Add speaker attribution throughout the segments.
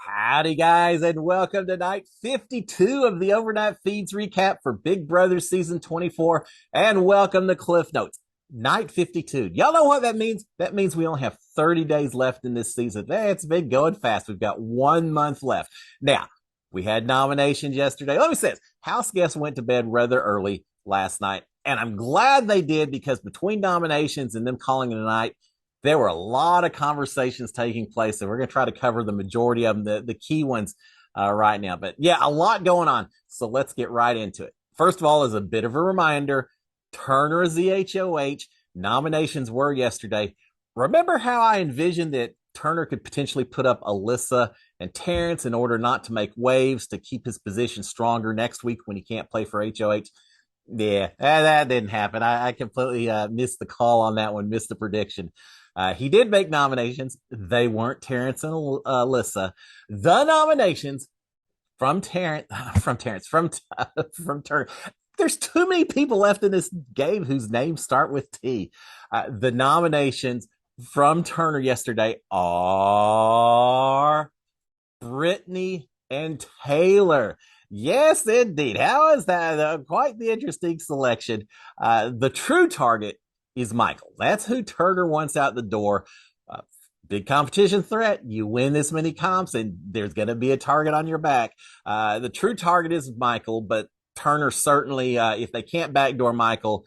Speaker 1: Howdy, guys, and welcome to night 52 of the Overnight Feeds recap for Big Brother Season 24. And welcome to Cliff Notes. Night 52. Y'all know what that means? That means we only have 30 days left in this season. It's been going fast. We've got 1 month left. Now, we had nominations yesterday. Let me say this. House guests went to bed rather early last night, and I'm glad they did because between nominations and them calling it a night, there were a lot of conversations taking place, and we're going to try to cover the majority of them, the key ones right now. But yeah, a lot going on. So let's get right into it. First of all, as a bit of a reminder, Turner is the HOH. Nominations were yesterday. Remember how I envisioned that Turner could potentially put up Alyssa and Terrence in order not to make waves to keep his position stronger next week when he can't play for HOH? Yeah, that didn't happen. I completely missed the call on that one, missed the prediction. He did make nominations. They weren't Terrence and Alyssa. The nominations from Terrence, from Turner. There's too many people left in this game whose names start with T. The nominations from Turner yesterday are Brittany and Taylor. Yes, indeed. How is that? Quite the interesting selection. The true target is Michael. That's who Turner wants out the door. Big competition threat. You win this many comps, and there's going to be a target on your back. The true target is Michael, but Turner certainly, if they can't backdoor Michael,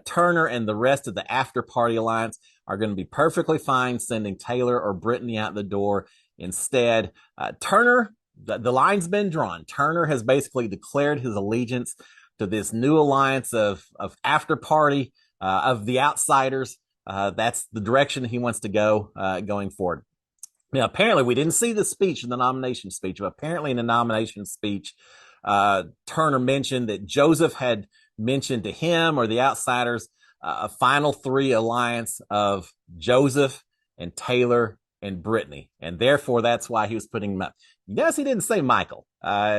Speaker 1: Turner and the rest of the after party alliance are going to be perfectly fine sending Taylor or Brittany out the door instead. Turner, the line's been drawn. Turner has basically declared his allegiance to this new alliance of after party, of the outsiders. That's the direction he wants to go going forward. Now, apparently, we didn't see the speech in the nomination speech, but apparently in the nomination speech, Turner mentioned that Joseph had mentioned to him or the outsiders a final three alliance of Joseph and Taylor and Brittany. And therefore, that's why he was putting him up. Yes, he didn't say Michael.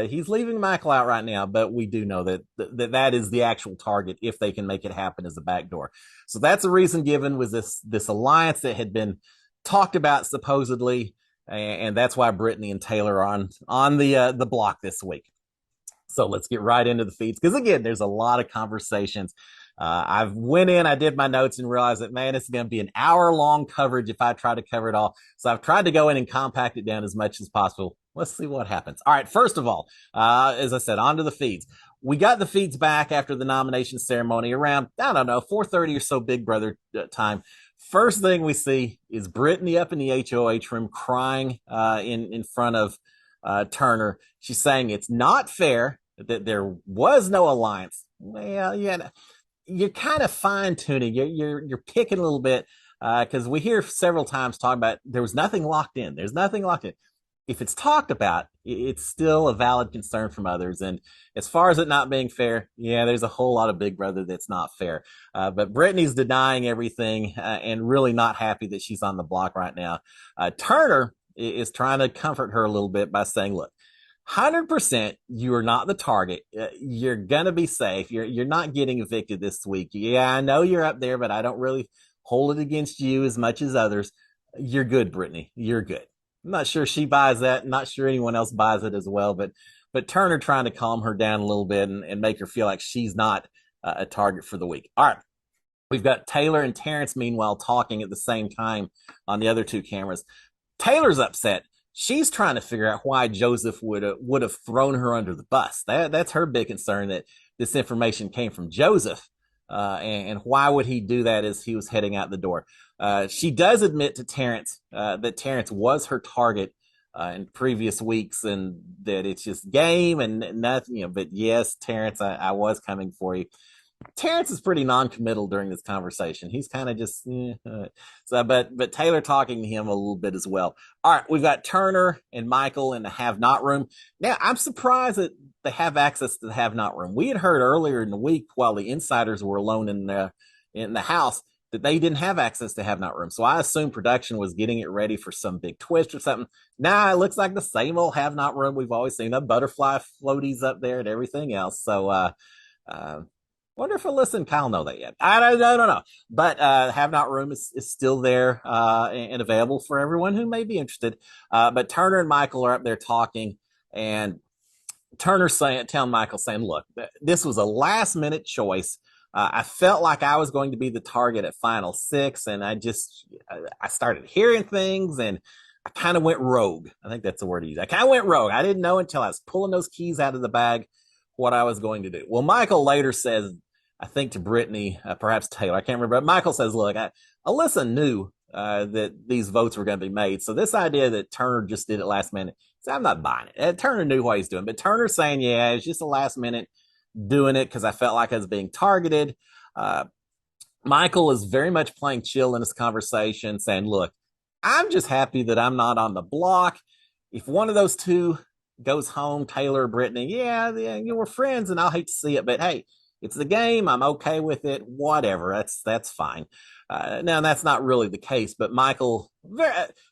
Speaker 1: He's leaving Michael out right now, but we do know that is the actual target if they can make it happen as a backdoor. So that's the reason given, was this alliance that had been talked about supposedly, and that's why Brittany and Taylor are on the block this week. So let's get right into the feeds, because again, there's a lot of conversations. I did my notes and realized that, man, it's going to be an hour-long coverage if I try to cover it all. So I've tried to go in and compact it down as much as possible. Let's see what happens. All right, first of all, as I said, onto the feeds. We got the feeds back after the nomination ceremony around, I don't know, 4:30 or so Big Brother time. First thing we see is Brittany up in the HOH room crying in front of Turner. She's saying it's not fair that there was no alliance. Well, yeah, you're kind of fine tuning. You're picking a little bit because we hear several times talking about there was nothing locked in. There's nothing locked in. If it's talked about, it's still a valid concern from others. And as far as it not being fair, yeah, there's a whole lot of Big Brother that's not fair. But Brittany's denying everything and really not happy that she's on the block right now. Turner is trying to comfort her a little bit by saying, look, 100% you are not the target. You're gonna be safe. You're not getting evicted this week. Yeah, I know you're up there, but I don't really hold it against you as much as others. You're good, Brittany. You're good. I'm not sure she buys that. I'm not sure anyone else buys it as well, but Turner trying to calm her down a little bit and make her feel like she's not a target for the week. All right. We've got Taylor and Terrence meanwhile talking at the same time on the other two cameras. Taylor's upset. She's trying to figure out why Joseph would have thrown her under the bus. That's her big concern, that this information came from Joseph, and why would he do that as he was heading out the door? She does admit to Terrence that Terrence was her target in previous weeks, and that it's just game and nothing. But yes, Terrence, I was coming for you. Terrence is pretty non-committal during this conversation. He's kind of just but Taylor talking to him a little bit as well. All right, we've got Turner and Michael in the have not room. Now, I'm surprised that they have access to the have not room. We had heard earlier in the week, while the insiders were alone in the house, that they didn't have access to have not room. So I assume production was getting it ready for some big twist or something. Nah, it looks like the same old have not room we've always seen. The butterfly floaties up there and everything else. So Wonder if Alyssa and Kyle know that yet. I don't know, no. But Have Not Room is still there and available for everyone who may be interested. But Turner and Michael are up there talking, and Turner saying, telling Michael, saying, "Look, this was a last minute choice. I felt like I was going to be the target at Final Six, and I started hearing things, and I kind of went rogue. I think that's the word to use. I kind of went rogue. I didn't know until I was pulling those keys out of the bag what I was going to do." Well, Michael later says, I think to Brittany, perhaps Taylor, I can't remember, but Michael says, "Look, Alyssa knew that these votes were going to be made. So this idea that Turner just did it last minute, so I'm not buying it. Turner knew what he's doing, but Turner's saying, yeah, it's just a last minute doing it because I felt like I was being targeted." Uh, Michael is very much playing chill in this conversation, saying, "Look, I'm just happy that I'm not on the block. If one of those two goes home, Taylor or Brittany, yeah, you were friends, and I'll hate to see it, but hey, it's the game. I'm okay with it. Whatever. That's fine." Now that's not really the case, but Michael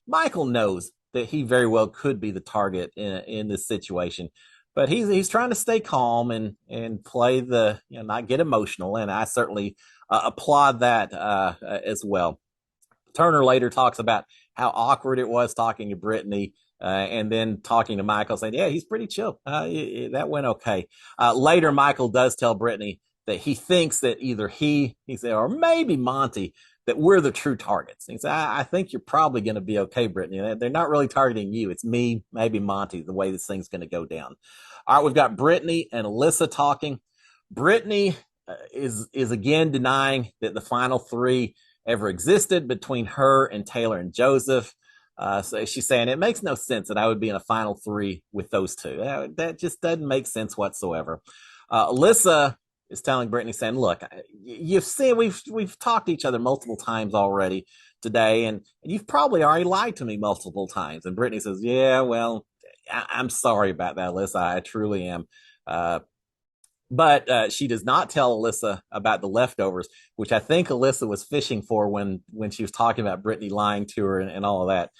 Speaker 1: knows that he very well could be the target in this situation, but he's trying to stay calm and play the not get emotional, and I certainly applaud that as well. Turner later talks about how awkward it was talking to Brittany. And then talking to Michael, saying, "Yeah, he's pretty chill. That went okay." Later, Michael does tell Brittany that he thinks that either he said, or maybe Monty, that we're the true targets. He said, I think you're probably going to be okay, Brittany. They're not really targeting you. It's me, maybe Monty, the way this thing's going to go down." All right, we've got Brittany and Alyssa talking. Brittany is again denying that the final three ever existed between her and Taylor and Joseph. So she's saying it makes no sense that I would be in a final three with those two. That just doesn't make sense whatsoever. Alyssa is telling Brittany, saying, "Look, you've seen we've talked to each other multiple times already today, and you've probably already lied to me multiple times." And Brittany says, "Yeah, well, I'm sorry about that, Alyssa. I truly am." But she does not tell Alyssa about the leftovers, which I think Alyssa was fishing for when she was talking about Brittany lying to her and all of that.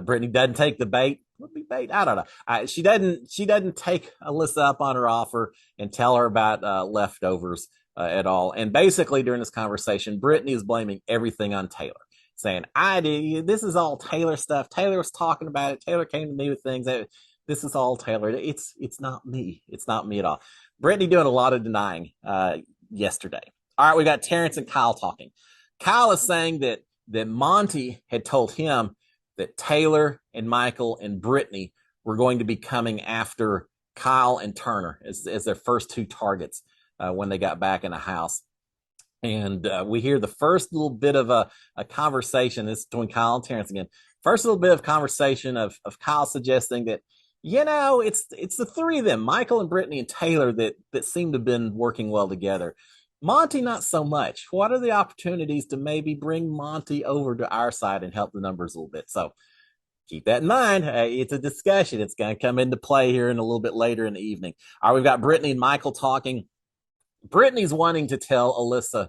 Speaker 1: Brittany doesn't take the bait. Would be bait? I don't know. She doesn't take Alyssa up on her offer and tell her about leftovers at all. And basically, during this conversation, Brittany is blaming everything on Taylor, saying, "I did. This is all Taylor stuff. Taylor was talking about it. Taylor came to me with things. This is all Taylor. It's not me. It's not me at all." Brittany doing a lot of denying yesterday. All right, we got Terrence and Kyle talking. Kyle is saying that Monty had told him that Taylor and Michael and Brittany were going to be coming after Kyle and Turner as their first two targets when they got back in the house. And we hear the first little bit of a conversation. This is between Kyle and Terrence again. First little bit of conversation of Kyle suggesting that it's the three of them, Michael and Brittany and Taylor, that seem to have been working well together. Monty, not so much. What are the opportunities to maybe bring Monty over to our side and help the numbers a little bit? So keep that in mind. It's a discussion. It's going to come into play here in a little bit later in the evening. All right, we've got Brittany and Michael talking. Brittany's wanting to tell Alyssa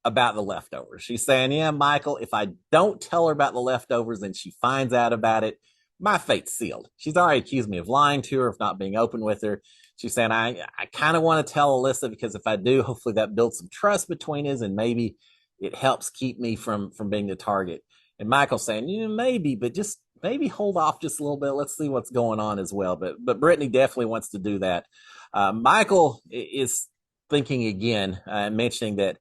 Speaker 1: about the leftovers. She's saying, "Yeah, Michael, if I don't tell her about the leftovers and she finds out about it, my fate's sealed." She's already accused me of lying to her, of not being open with her. She's saying, I kind of want to tell Alyssa because if I do, hopefully that builds some trust between us and maybe it helps keep me from being the target. And Michael's saying, maybe, but just maybe hold off just a little bit. Let's see what's going on as well. But Brittany definitely wants to do that. Michael is thinking again, mentioning that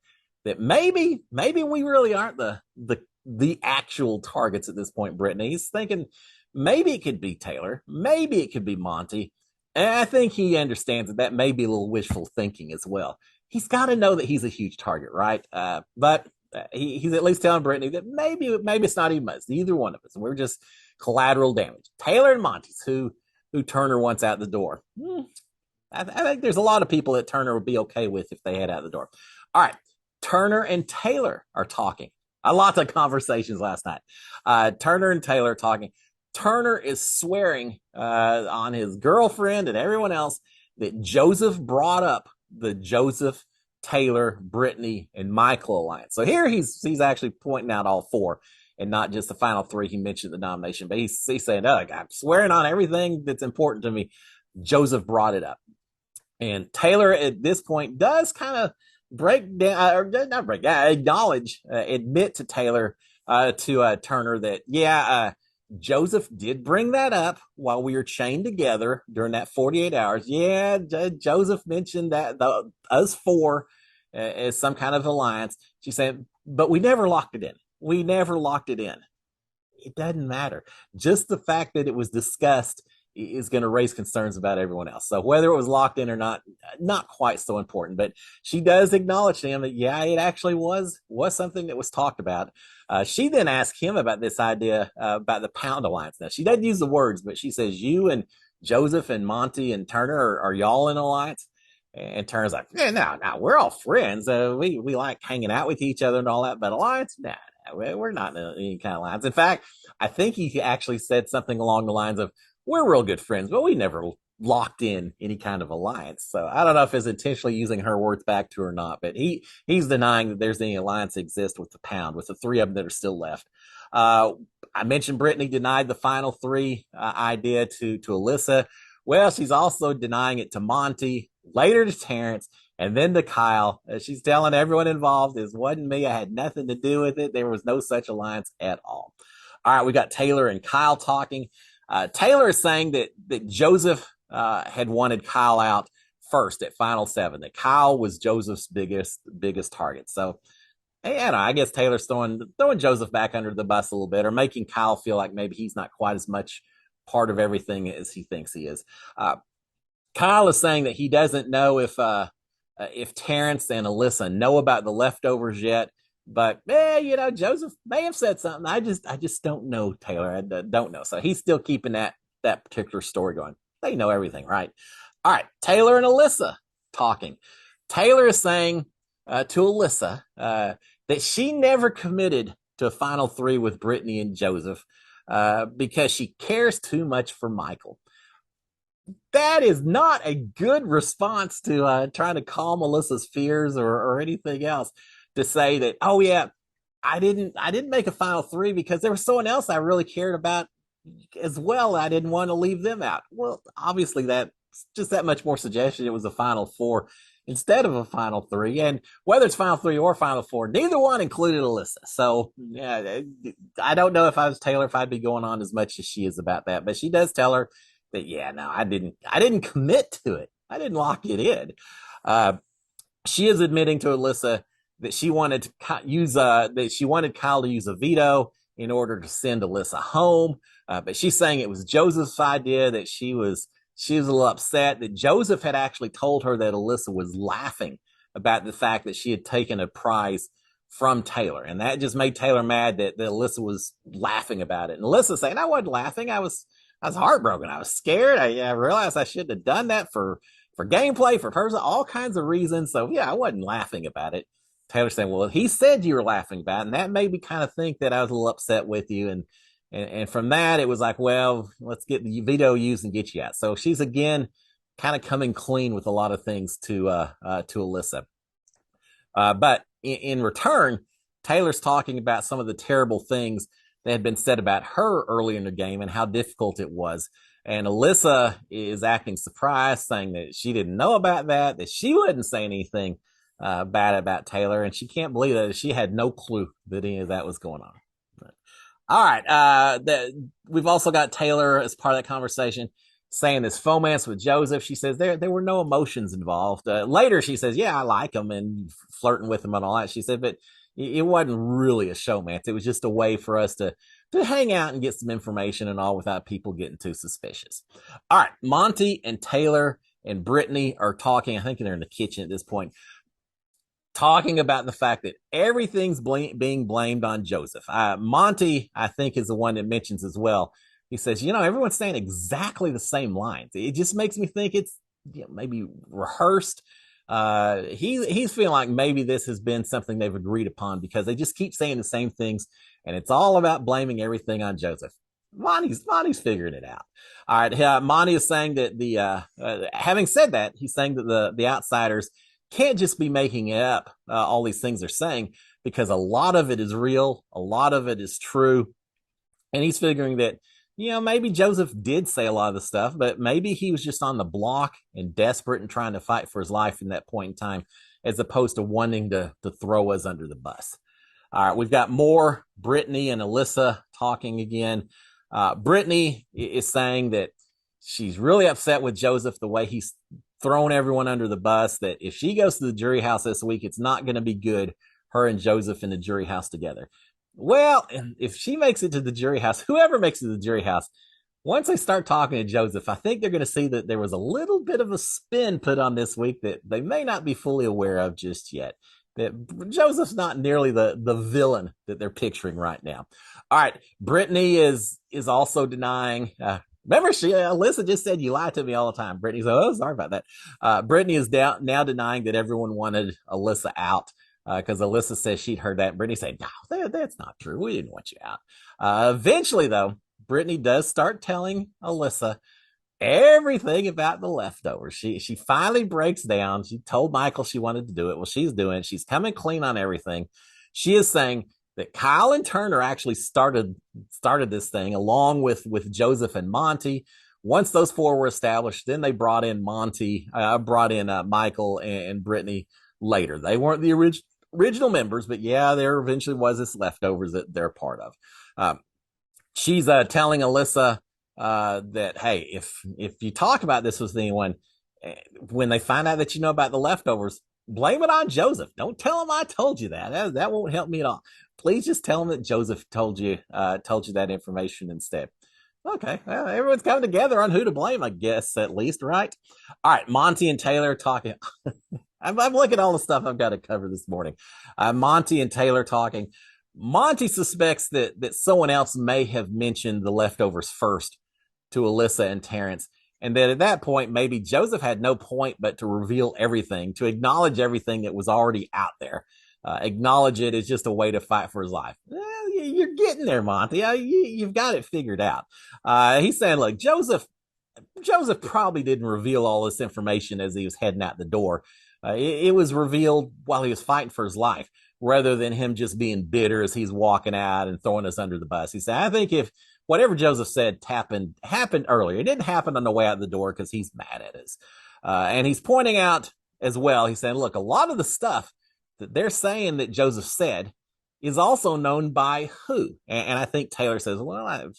Speaker 1: maybe we really aren't the actual targets at this point, Brittany. He's thinking maybe it could be Taylor, maybe it could be Monty. And I think he understands that may be a little wishful thinking as well. He's got to know that he's a huge target, right? But he's at least telling Brittany that maybe it's not even us, either one of us, and we're just collateral damage. Taylor and Monty's who Turner wants out the door. I think there's a lot of people that Turner would be okay with if they head out the door. All right, Turner and Taylor are talking. A lot of conversations last night. Turner and Taylor talking. Turner is swearing on his girlfriend and everyone else that Joseph brought up the Joseph, Taylor, Brittany, and Michael alliance. So here he's actually pointing out all four and not just the final three he mentioned in the nomination. But he's saying, I'm swearing on everything that's important to me. Joseph brought it up. And Taylor at this point does kind of break down, or not break down, acknowledge, admit to Taylor, to Turner that, yeah, Joseph did bring that up while we were chained together during that 48 hours. Yeah, Joseph mentioned that us four, as some kind of alliance. She said, but we never locked it in. We never locked it in. It doesn't matter. Just the fact that it was discussed is going to raise concerns about everyone else. So whether it was locked in or not, not quite so important. But she does acknowledge to him that, yeah, it actually was something that was talked about. She then asked him about this idea, about the Pound Alliance. Now she doesn't use the words, but she says, "You and Joseph and Monty and Turner, are y'all in alliance?" And Turner's like, "Yeah, no, we're all friends. We like hanging out with each other and all that, but alliance, nah, we're not in any kind of alliance." In fact, I think he actually said something along the lines of, "We're real good friends, but we never locked in any kind of alliance." So I don't know if it's intentionally using her words back to her or not, but he's denying that there's any alliance that exists with the Pound, with the three of them that are still left. Uh, I mentioned Brittany denied the final three idea to Alyssa. Well, she's also denying it to Monty, later to Terrence, and then to Kyle. She's telling everyone involved, "This wasn't me. I had nothing to do with it. There was no such alliance at all." All right, we got Taylor and Kyle talking. Taylor is saying that Joseph had wanted Kyle out first at Final Seven. That Kyle was Joseph's biggest target. So, I guess Taylor's throwing Joseph back under the bus a little bit, or making Kyle feel like maybe he's not quite as much part of everything as he thinks he is. Kyle is saying that he doesn't know if Terrence and Alyssa know about the leftovers yet, but Joseph may have said something. I just don't know, Taylor. I don't know. So he's still keeping that particular story going. They know everything, right? All right, Taylor and Alyssa talking. Taylor is saying to Alyssa that she never committed to a final three with Brittany and Joseph because she cares too much for Michael. That is not a good response to trying to calm Alyssa's fears, or anything else. To say that, oh yeah, I didn't make a final three because there was someone else I really cared about as well. I didn't want to leave them out. Well, obviously that's just that much more suggestion it was a final four instead of a final three. And whether it's final three or final four, neither one included Alyssa. So yeah, I don't know if I was Taylor, if I'd be going on as much as she is about that. But she does tell her that, yeah, no, I didn't commit to it. I didn't lock it in. Uh, she is admitting to Alyssa that she wanted to use that she wanted Kyle to use a veto in order to send Alyssa home. But she's saying it was Joseph's idea, that she was a little upset that Joseph had actually told her that Alyssa was laughing about the fact that she had taken a prize from Taylor. And that just made Taylor mad that Alyssa was laughing about it. And Alyssa saying, "I wasn't laughing. I was heartbroken. I was scared. I realized I shouldn't have done that for gameplay, for person, all kinds of reasons. So yeah, I wasn't laughing about it." Taylor saying, "Well, he said you were laughing about it, and that made me kind of think that I was a little upset with you." And from that, it was like, well, let's get the veto used and get you out. So she's again kind of coming clean with a lot of things to Alyssa. But in return, Taylor's talking about some of the terrible things that had been said about her early in the game and how difficult it was. And Alyssa is acting surprised, saying that she didn't know about that she wouldn't say anything bad about Taylor. And she can't believe that she had no clue that any of that was going on. All right. We've also got Taylor as part of that conversation saying this fomance with Joseph. She says there were no emotions involved. Later, she says, "Yeah, I like him," and flirting with him and all that. She said, but it wasn't really a showmance. It was just a way for us to hang out and get some information and all without people getting too suspicious. All right. Monty and Taylor and Brittany are talking. I think they're in the kitchen at this point, talking about the fact that everything's being blamed on Joseph. Monty, I think, is the one that mentions as well. He says, everyone's saying exactly the same lines. It just makes me think it's maybe rehearsed. He's feeling like maybe this has been something they've agreed upon because they just keep saying the same things, and it's all about blaming everything on Joseph. Monty's figuring it out. All right, Monty is saying that having said that, he's saying that the outsiders can't just be making up all these things they're saying, because a lot of it is real, a lot of it is true. And he's figuring that, maybe Joseph did say a lot of the stuff, but maybe he was just on the block and desperate and trying to fight for his life in that point in time. as opposed to wanting to throw us under the bus. All right, we've got more Brittany and Alyssa talking again. Brittany is saying that she's really upset with Joseph the way he's thrown everyone under the bus, that if she goes to the jury house this week, it's not going to be good, her and Joseph in the jury house together. Well, if she makes it to the jury house, whoever makes it to the jury house, once they start talking to Joseph, I think they're going to see that there was a little bit of a spin put on this week that they may not be fully aware of just yet. That Joseph's not nearly the villain that they're picturing right now. All right, Brittany is also denying. Remember, Alyssa just said you lie to me all the time. Brittany's like, oh, sorry about that. Brittany is now denying that everyone wanted Alyssa out because Alyssa says she'd heard that. Brittany said, no, that's not true. We didn't want you out. Eventually, though, Brittany does start telling Alyssa everything about the leftovers. She finally breaks down. She told Michael she wanted to do it. Well, she's doing it. She's coming clean on everything. She is saying that Kyle and Turner actually started this thing along with Joseph and Monty. Once those four were established, then they brought in Michael and Brittany later. They weren't the original members, but yeah, there eventually was this leftovers that they're part of. She's telling Alyssa that, hey, if you talk about this with anyone, when they find out that you know about the leftovers, blame it on Joseph. Don't tell them I told you that. That won't help me at all. Please just tell them that Joseph told you that information instead. Okay, well, everyone's coming together on who to blame, I guess, at least, right? All right, Monty and Taylor talking. I'm looking at all the stuff I've got to cover this morning. Monty and Taylor talking. Monty suspects that someone else may have mentioned the leftovers first to Alyssa and Terrence, and that at that point, maybe Joseph had no point but to reveal everything, to acknowledge everything that was already out there. Acknowledge it as just a way to fight for his life. You're getting there, Monty. You've got it figured out. He's saying, look, Joseph probably didn't reveal all this information as he was heading out the door. It was revealed while he was fighting for his life, rather than him just being bitter as he's walking out and throwing us under the bus. He said, I think if whatever Joseph said happened earlier, it didn't happen on the way out the door because he's mad at us. And he's pointing out as well, he's saying, look, a lot of the stuff that they're saying that Joseph said is also known by who? And I think Taylor says, well,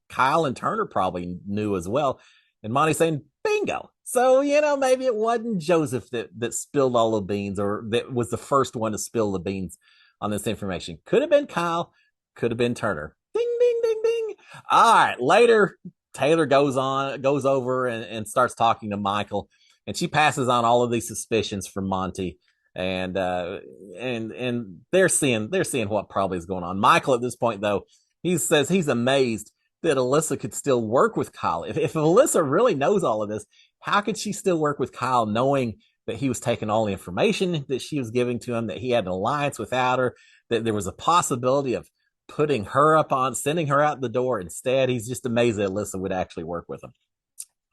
Speaker 1: Kyle and Turner probably knew as well. And Monty's saying, bingo. So, maybe it wasn't Joseph that spilled all the beans, or that was the first one to spill the beans on this information. Could have been Kyle, could have been Turner. Ding, ding, ding, ding. All right. Later, Taylor goes over and starts talking to Michael, and she passes on all of these suspicions from Monty. And they're seeing what probably is going on. Michael, at this point, though, he says he's amazed that Alyssa could still work with Kyle. If Alyssa really knows all of this, how could she still work with Kyle, knowing that he was taking all the information that she was giving to him, that he had an alliance without her, that there was a possibility of putting her sending her out the door instead? He's just amazed that Alyssa would actually work with him.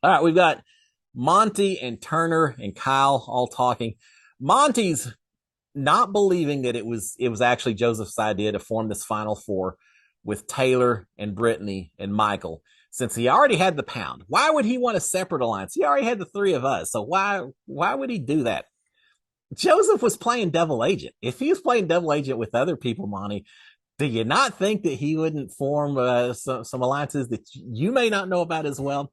Speaker 1: All right, we've got Monty and Turner and Kyle all talking. Monty's not believing that it was actually Joseph's idea to form this final four with Taylor and Brittany and Michael, since he already had the pound. Why would he want a separate alliance? He already had the three of us. So why would he do that? Joseph was playing double agent. If he was playing double agent with other people, Monty, do you not think that he wouldn't form some alliances that you may not know about as well?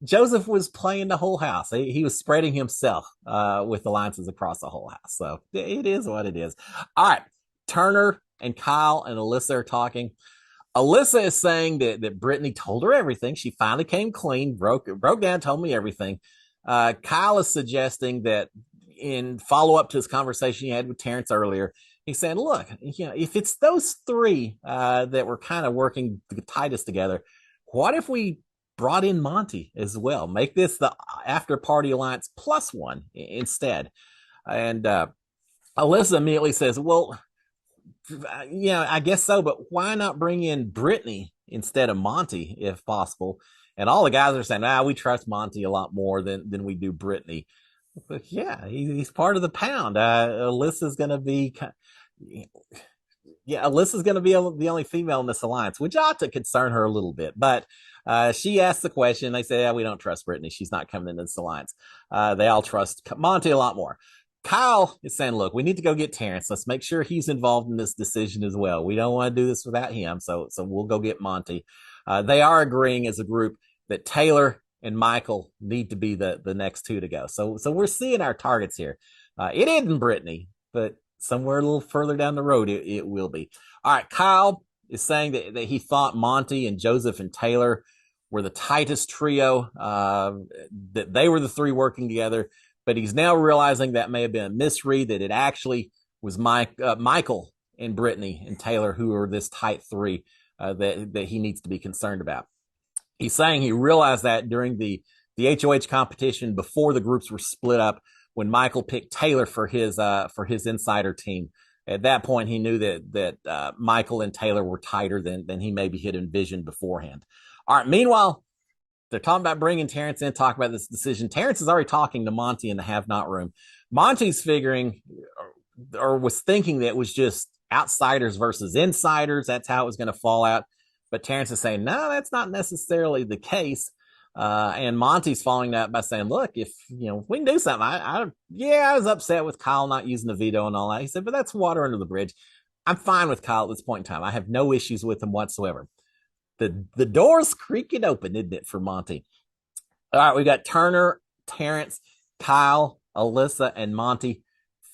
Speaker 1: Joseph was playing the whole house. He was spreading himself with alliances across the whole house. So it is what it is. All right. Turner and Kyle and Alyssa are talking. Alyssa is saying that Brittany told her everything. She finally came clean, broke down, told me everything. Kyle is suggesting that in follow-up to his conversation he had with Terrence earlier, he's saying, look, if it's those three that were kind of working the tightest together, what if we brought in Monty as well? Make this the after-party alliance plus one instead. And Alyssa immediately says, well, I guess so, but why not bring in Brittany instead of Monty if possible? And all the guys are saying, we trust Monty a lot more than we do Brittany. But yeah, he's part of the pound. Alyssa's going to be the only female in this alliance, which ought to concern her a little bit. But she asked the question. They say, we don't trust Brittany. She's not coming into this alliance. They all trust Monty a lot more. Kyle is saying, look, we need to go get Terrence. Let's make sure he's involved in this decision as well. We don't want to do this without him. So we'll go get Monty. They are agreeing as a group that Taylor and Michael need to be the next two to go. So we're seeing our targets here. It isn't Brittany, but somewhere a little further down the road, it will be. All right, Kyle is saying that he thought Monty and Joseph and Taylor were the tightest trio, that they were the three working together, but he's now realizing that may have been a misread, that it actually was Michael and Brittany and Taylor who are this tight three that he needs to be concerned about. He's saying he realized that during the HOH competition before the groups were split up, when Michael picked Taylor for his insider team. At that point, he knew that Michael and Taylor were tighter than he maybe had envisioned beforehand. All right. Meanwhile, they're talking about bringing Terrence in, talk about this decision. Terrence is already talking to Monty in the have not room. Monty's figuring or was thinking that it was just outsiders versus insiders. That's how it was going to fall out. But Terrence is saying, no, that's not necessarily the case. And Monty's following that by saying, look, if we can do something. I was upset with Kyle not using the veto and all that. He said, but that's water under the bridge. I'm fine with Kyle at this point in time. I have no issues with him whatsoever. The door's creaking open, isn't it, for Monty? All right, we got Turner, Terrence, Kyle, Alyssa, and Monty.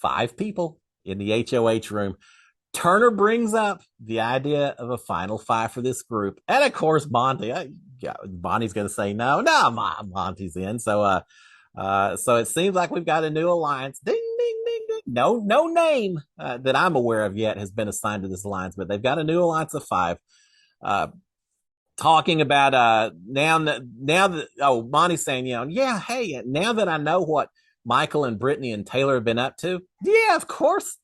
Speaker 1: 5 people in the HOH room. Turner brings up the idea of a final 5 for this group. And of course, Monty's going to say no, Monty's in. So it seems like we've got a new alliance. Ding, ding, ding, ding. No name that I'm aware of yet has been assigned to this alliance, but they've got a new alliance of 5. Talking about now that Monty's saying, hey, now that I know what Michael and Brittany and Taylor have been up to, yeah, of course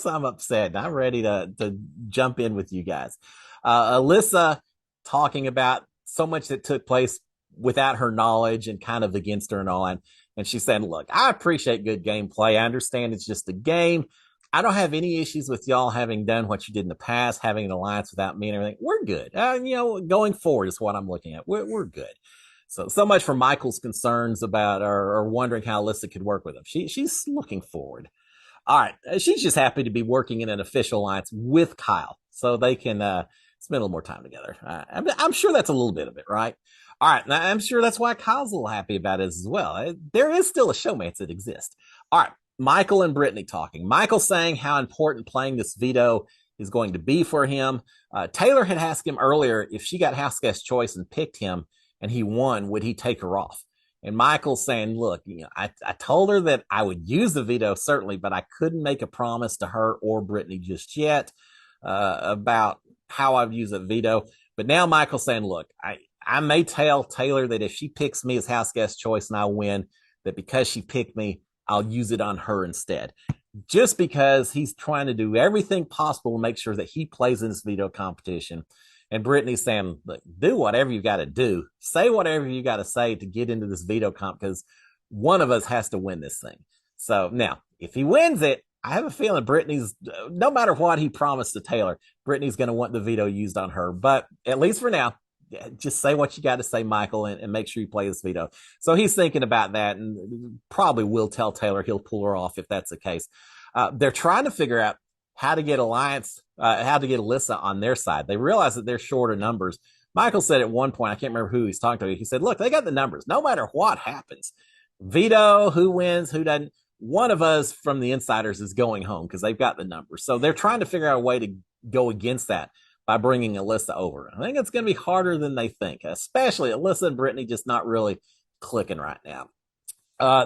Speaker 1: I'm upset. I'm ready to jump in with you guys. Alyssa talking about so much that took place without her knowledge and kind of against her and all that. And she's saying, look, I appreciate good gameplay. I understand it's just a game. I don't have any issues with y'all having done what you did in the past, having an alliance without me and everything. We're good. Going forward is what I'm looking at. We're good. So much for Michael's concerns about or wondering how Alyssa could work with him. She's looking forward. All right. She's just happy to be working in an official alliance with Kyle so they can spend a little more time together. I'm sure that's a little bit of it, right? All right. Now, I'm sure that's why Kyle's a little happy about it as well. There is still a showmance that exists. All right. Michael and Brittany talking. Michael saying how important playing this veto is going to be for him. Taylor had asked him earlier if she got house guest choice and picked him and he won, would he take her off? And Michael's saying, look, I told her that I would use the veto, certainly, but I couldn't make a promise to her or Brittany just yet about how I've used a veto. But now Michael's saying, look, I may tell Taylor that if she picks me as house guest choice and I win, that because she picked me, I'll use it on her instead. Just because he's trying to do everything possible to make sure that he plays in this veto competition. And Brittany's saying, look, do whatever you got to do. Say whatever you got to say to get into this veto comp because one of us has to win this thing. So now, if he wins it, I have a feeling Brittany's, no matter what he promised to Taylor, Brittany's going to want the veto used on her. But at least for now, just say what you got to say, Michael, and make sure you play this veto. So he's thinking about that and probably will tell Taylor he'll pull her off if that's the case. They're trying to figure out how to get Alyssa on their side. They realize that they're shorter numbers. Michael said at one point, I can't remember who he's talking to. He said, look, they got the numbers. No matter what happens, veto, who wins, who doesn't, one of us from the insiders is going home because they've got the numbers. So they're trying to figure out a way to go against that by bringing Alyssa over. I think it's going to be harder than they think, especially Alyssa and Brittany just not really clicking right now.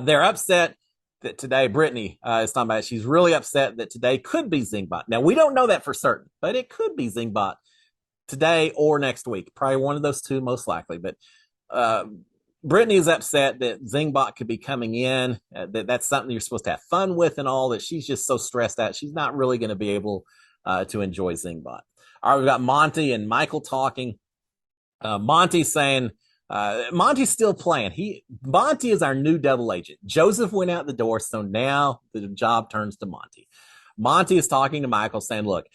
Speaker 1: They're upset that today, Brittany is talking about, she's really upset that today could be Zingbot. Now, we don't know that for certain, but it could be Zingbot today or next week. Probably one of those two, most likely. But Brittany is upset that Zingbot could be coming in, that's something you're supposed to have fun with and all, that she's just so stressed out. She's not really going to be able to enjoy Zingbot. All right, we've got Monty and Michael talking. Monty's saying, Monty's still playing. Monty is our new double agent. Joseph went out the door, so now the job turns to Monty. Monty is talking to Michael saying, look,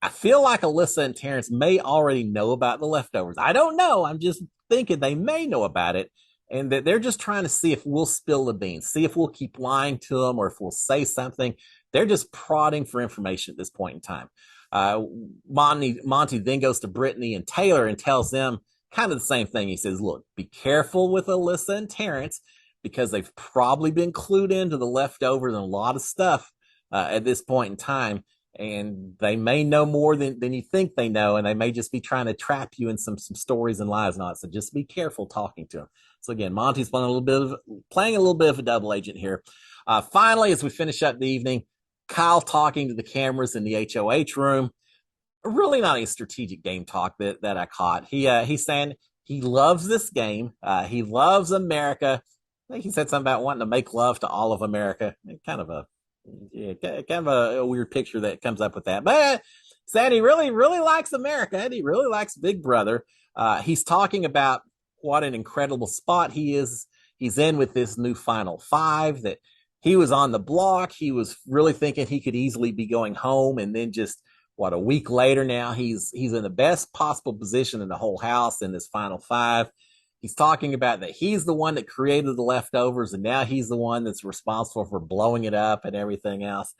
Speaker 1: I feel like Alyssa and Terrence may already know about the leftovers. I don't know. I'm just thinking they may know about it. and that they're just trying to see if we'll spill the beans, see if we'll keep lying to them or if we'll say something. They're just prodding for information at this point in time. Uh, Monty then goes to Brittany and Taylor and tells them kind of the same thing. He says, look, be careful with Alyssa and Terrence because they've probably been clued into the leftovers and a lot of stuff at this point in time. And they may know more than you think they know, and they may just be trying to trap you in some stories and lies and all that. So just be careful talking to them. So again, Monty's playing a little bit of a double agent here. Finally, as we finish up the evening, Kyle talking to the cameras in the HOH room. Really not a strategic game talk that I caught. He's saying he loves this game. He loves America. I think he said something about wanting to make love to all of America. Kind of a weird picture that comes up with that. But saying he really, really likes America and he really likes Big Brother. He's talking about what an incredible spot he's in with this new Final Five, that he was on the block. He was really thinking he could easily be going home. And then just a week later now, he's in the best possible position in the whole house in this Final Five. He's talking about that he's the one that created the leftovers, and now he's the one that's responsible for blowing it up and everything else.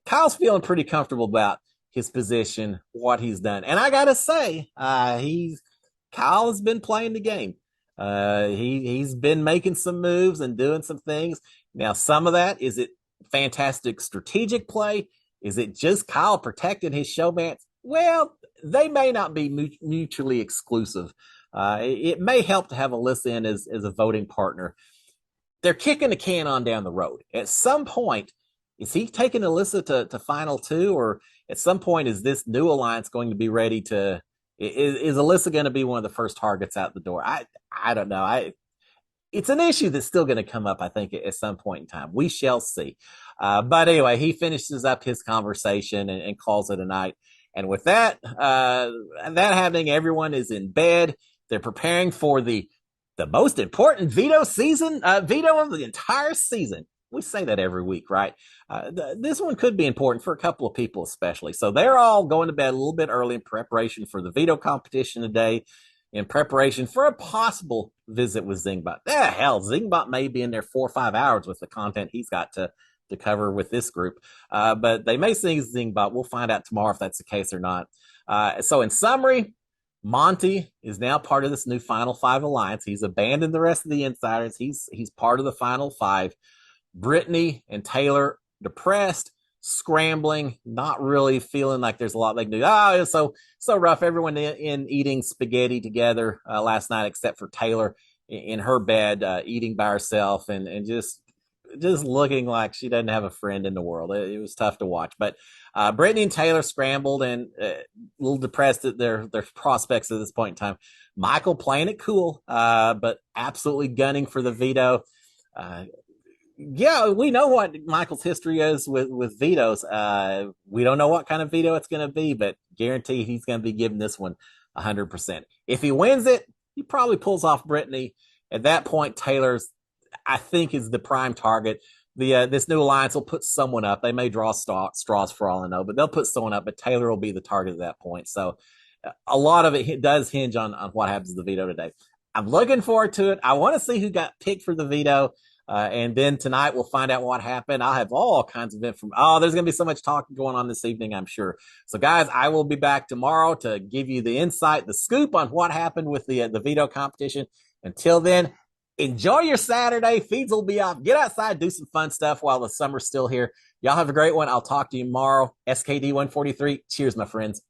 Speaker 1: Kyle's feeling pretty comfortable about his position, what he's done. And I got to say, Kyle has been playing the game. He's been making some moves and doing some things. Now, some of that, is it fantastic strategic play? Is it just Kyle protecting his showmates? Well, they may not be mutually exclusive. It may help to have Alyssa in as a voting partner. They're kicking the can on down the road. At some point, is he taking Alyssa to final two, or at some point is this new alliance going to be ready to? Is Alyssa going to be one of the first targets out the door? I don't know. It's an issue that's still going to come up, I think, at some point in time. We shall see. But anyway, he finishes up his conversation and calls it a night. And with that happening, everyone is in bed. They're preparing for the most important veto of the entire season. We say that every week, right? This one could be important for a couple of people, especially. So they're all going to bed a little bit early in preparation for the veto competition today, in preparation for a possible visit with Zingbot. Hell, Zingbot may be in there 4 or 5 hours with the content he's got to cover with this group. But they may see Zingbot. We'll find out tomorrow if that's the case or not. So in summary, Monty is now part of this new Final Five alliance. He's abandoned the rest of the insiders. He's part of the Final Five. Brittany and Taylor depressed, scrambling, not really feeling like there's a lot they can do. Oh, it was so rough. Everyone in eating spaghetti together last night, except for Taylor in her bed, eating by herself and just looking like she doesn't have a friend in the world. It was tough to watch. But Brittany and Taylor scrambled and a little depressed at their prospects at this point in time. Michael playing it cool, but absolutely gunning for the veto. Yeah, we know what Michael's history is with vetoes. We don't know what kind of veto it's going to be, but guarantee he's going to be giving this one 100%. If he wins it, he probably pulls off Brittany. At that point, Taylor's, I think, is the prime target. This new alliance will put someone up. They may draw straws for all I know, but they'll put someone up. But Taylor will be the target at that point. So a lot of it does hinge on what happens to the veto today. I'm looking forward to it. I want to see who got picked for the veto. And then tonight we'll find out what happened. I'll have all kinds of information. Oh, there's going to be so much talk going on this evening, I'm sure. So, guys, I will be back tomorrow to give you the insight, the scoop on what happened with the veto competition. Until then, enjoy your Saturday. Feeds will be off. Get outside, do some fun stuff while the summer's still here. Y'all have a great one. I'll talk to you tomorrow. SKD 143. Cheers, my friends.